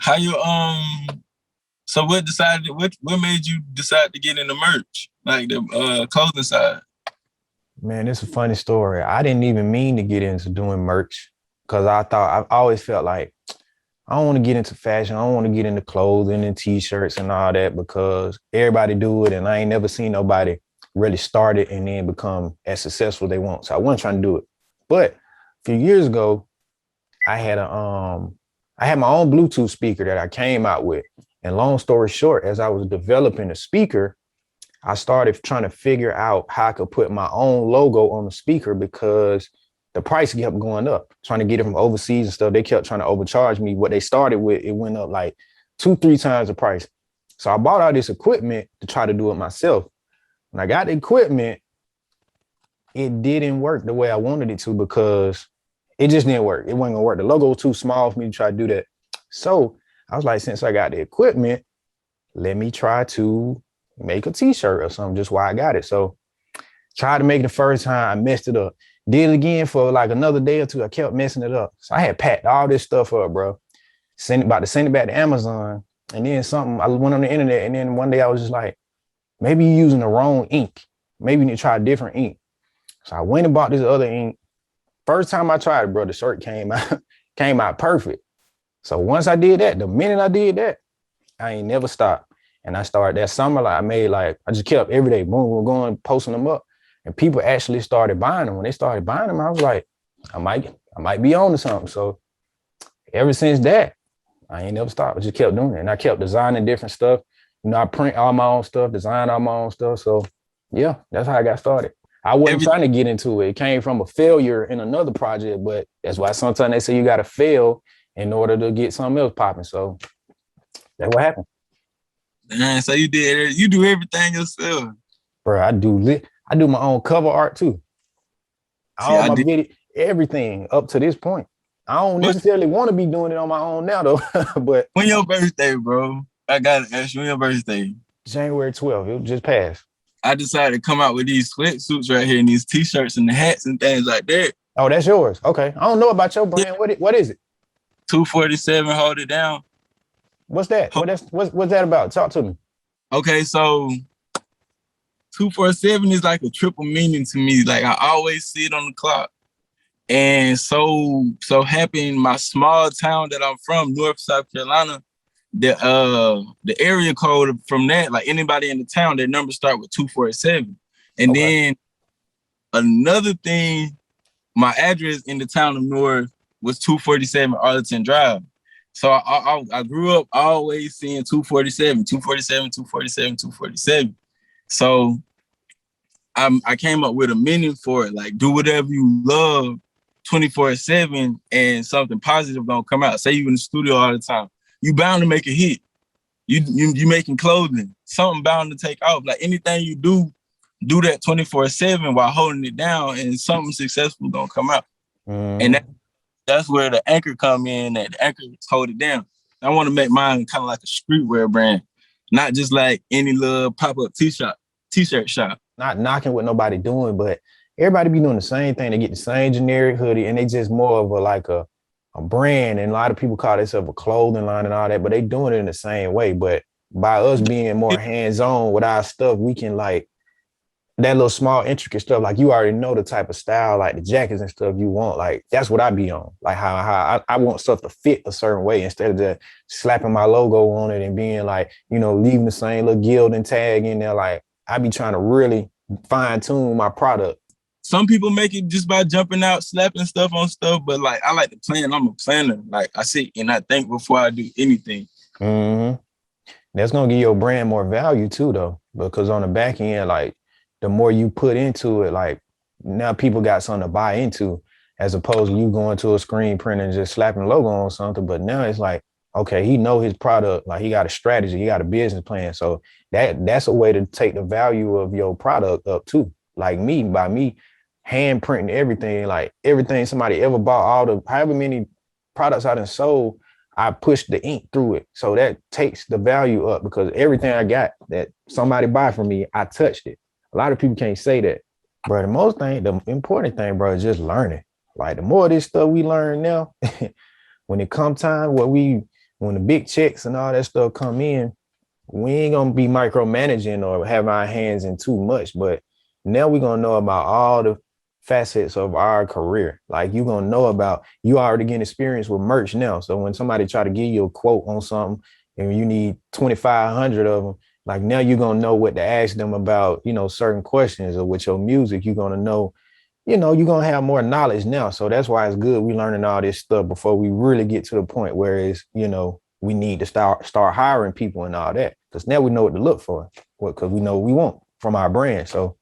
How you so what made you decide to get into merch? Like the clothing side? Man, it's a funny story. I didn't even mean to get into doing merch because I've always felt like I don't want to get into fashion. I don't want to get into clothing and t-shirts and all that because everybody do it and I ain't never seen nobody really start it and then become as successful as they want. So I wasn't trying to do it. But a few years ago, I had I had my own Bluetooth speaker that I came out with. And long story short, as I was developing the speaker, I started trying to figure out how I could put my own logo on the speaker because the price kept going up. Trying to get it from overseas and stuff, they kept trying to overcharge me. What they started with, it went up like 2-3 times the price. So I bought all this equipment to try to do it myself. When I got the equipment, it didn't work the way I wanted it to because it just didn't work. It wasn't gonna work. The logo was too small for me to try to do that. So I was like, since I got the equipment, let me try to make a t-shirt or something just why I got it. So tried to make it the first time, I messed it up. Did it again for like another day or two. I kept messing it up. So I had packed all this stuff up, bro. About to send it back to Amazon. And then I went on the internet and then one day I was just like, maybe you're using the wrong ink. Maybe you need to try a different ink. So I went and bought this other ink. First time I tried it, bro, the shirt came out perfect. So once I did that, the minute I did that, I ain't never stopped. And I started that summer, I just kept every day, boom, we're going, posting them up. And people actually started buying them. When they started buying them, I was like, I might be on to something. So ever since that, I ain't never stopped. I just kept doing it. And I kept designing different stuff. I print all my own stuff, design all my own stuff. So yeah, that's how I got started. I wasn't trying to get into it. It came from a failure in another project, but that's why sometimes they say you got to fail in order to get something else popping. So that's what happened. Man, so you do everything yourself. Bro, I do my own cover art too. All my video, everything up to this point. I don't necessarily want to be doing it on my own now though. But when your birthday, bro? I gotta ask you, when your birthday? January 12th. It just passed. I decided to come out with these sweatsuits right here and these t-shirts and the hats and things like that. Oh, that's yours. Okay. I don't know about your brand. What is it? 247, hold it down. What's that? What's that about? Talk to me. Okay, so 247 is like a triple meaning to me. Like I always see it on the clock. And so happened my small town that I'm from, North South Carolina, the area code from that, like anybody in the town, their numbers start with 247. And then another thing, my address in the town of North was 247 Arlington Drive. So I grew up always seeing 247, 247, 247, 247. So I came up with a meaning for it, like do whatever you love 24/7 and something positive gonna come out. Say you in the studio all the time, you bound to make a hit. You making clothing, something bound to take off. Like anything you do that 24/7 while holding it down, and something successful gonna come out. And that's where the anchor come in. That the anchor hold it down. I want to make mine kind of like a streetwear brand, not just like any little pop-up t-shirt shop. Not knocking what nobody doing, but everybody be doing the same thing. They get the same generic hoodie, and they just more of a brand. And a lot of people call themselves a clothing line and all that, but they doing it in the same way. But by us being more hands-on with our stuff, we can like that little small intricate stuff. Like you already know the type of style, like the jackets and stuff you want. Like that's what I be on. Like how I want stuff to fit a certain way instead of just slapping my logo on it and being like, leaving the same little guild and tag in there. Like I be trying to really fine tune my product. Some people make it just by jumping out, slapping stuff on stuff, but like I like to plan. I'm a planner. Like I sit and I think before I do anything. Mm-hmm. That's gonna give your brand more value too, though, because on the back end, like the more you put into it, like now people got something to buy into, as opposed to you going to a screen printer and just slapping a logo on something. But now it's like, okay, he know his product, like he got a strategy, he got a business plan. So that's a way to take the value of your product up too. Like by me hand printing everything, like everything somebody ever bought, however many products I done sold, I pushed the ink through it. So that takes the value up because everything I got that somebody buy from me, I touched it. A lot of people can't say that. Bro, the important thing, bro, is just learning. Like the more of this stuff we learn now, when it come time when when the big checks and all that stuff come in, we ain't gonna be micromanaging or have our hands in too much. But now we're gonna know about all the facets of our career. Like you gonna know about, you already getting experience with merch now. So when somebody try to give you a quote on something and you need 2,500 of them, like now you're gonna know what to ask them about, certain questions. Or with your music, you're gonna know, you're gonna have more knowledge now. So that's why it's good we learning all this stuff before we really get to the point where it's, we need to start hiring people and all that. Because now we know what to look for. Because we know what we want from our brand. So